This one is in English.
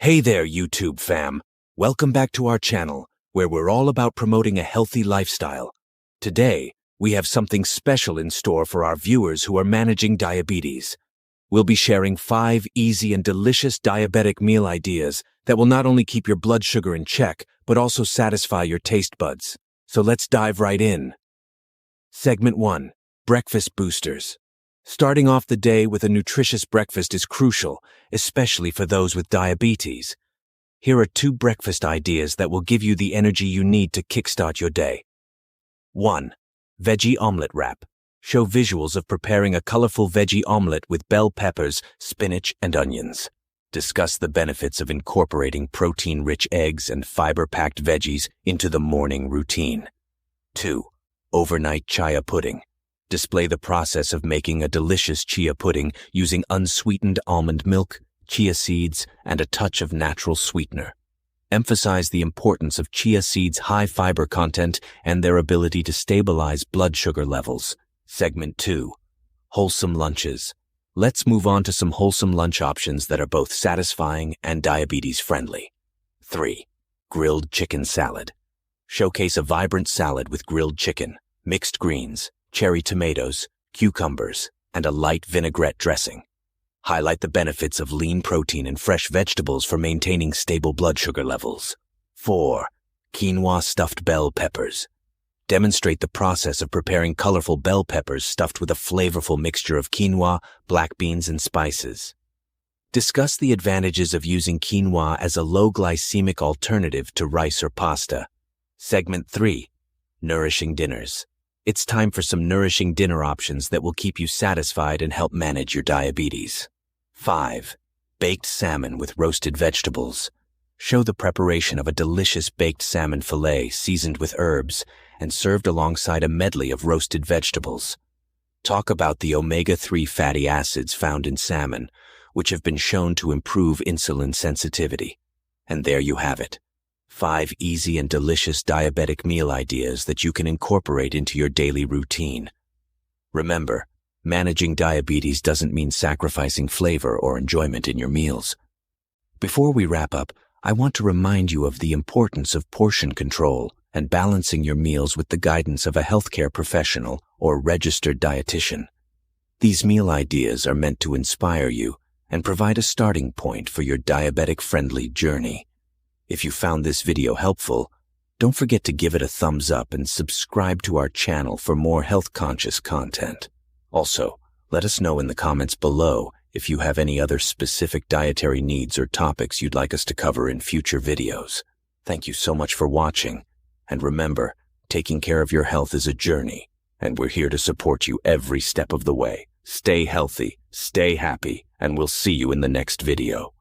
Hey there, YouTube fam. Welcome back to our channel, where we're all about promoting a healthy lifestyle. Today, we have something special in store for our viewers who are managing diabetes. We'll be sharing 5 easy and delicious diabetic meal ideas that will not only keep your blood sugar in check, but also satisfy your taste buds. So let's dive right in. Segment 1. Breakfast boosters. Starting off the day with a nutritious breakfast is crucial, especially for those with diabetes. Here are 2 breakfast ideas that will give you the energy you need to kickstart your day. 1. Veggie omelet wrap. Show visuals of preparing a colorful veggie omelet with bell peppers, spinach, and onions. Discuss the benefits of incorporating protein-rich eggs and fiber-packed veggies into the morning routine. 2. Overnight chia pudding. Display the process of making a delicious chia pudding using unsweetened almond milk, chia seeds, and a touch of natural sweetener. Emphasize the importance of chia seeds' high fiber content and their ability to stabilize blood sugar levels. Segment 2. Wholesome lunches. Let's move on to some wholesome lunch options that are both satisfying and diabetes-friendly. 3. Grilled chicken salad. Showcase a vibrant salad with grilled chicken, mixed greens, cherry tomatoes, cucumbers, and a light vinaigrette dressing. Highlight the benefits of lean protein and fresh vegetables for maintaining stable blood sugar levels. 4. Quinoa stuffed bell peppers. Demonstrate the process of preparing colorful bell peppers stuffed with a flavorful mixture of quinoa, black beans, and spices. Discuss the advantages of using quinoa as a low-glycemic alternative to rice or pasta. Segment 3. Nourishing dinners. It's time for some nourishing dinner options that will keep you satisfied and help manage your diabetes. 5. Baked salmon with roasted vegetables. Show the preparation of a delicious baked salmon fillet seasoned with herbs and served alongside a medley of roasted vegetables. Talk about the omega-3 fatty acids found in salmon, which have been shown to improve insulin sensitivity. And there you have it. 5 easy and delicious diabetic meal ideas that you can incorporate into your daily routine. Remember, managing diabetes doesn't mean sacrificing flavor or enjoyment in your meals. Before we wrap up, I want to remind you of the importance of portion control and balancing your meals with the guidance of a healthcare professional or registered dietitian. These meal ideas are meant to inspire you and provide a starting point for your diabetic-friendly journey. If you found this video helpful, don't forget to give it a thumbs up and subscribe to our channel for more health-conscious content. Also, let us know in the comments below if you have any other specific dietary needs or topics you'd like us to cover in future videos. Thank you so much for watching, and remember, taking care of your health is a journey, and we're here to support you every step of the way. Stay healthy, stay happy, and we'll see you in the next video.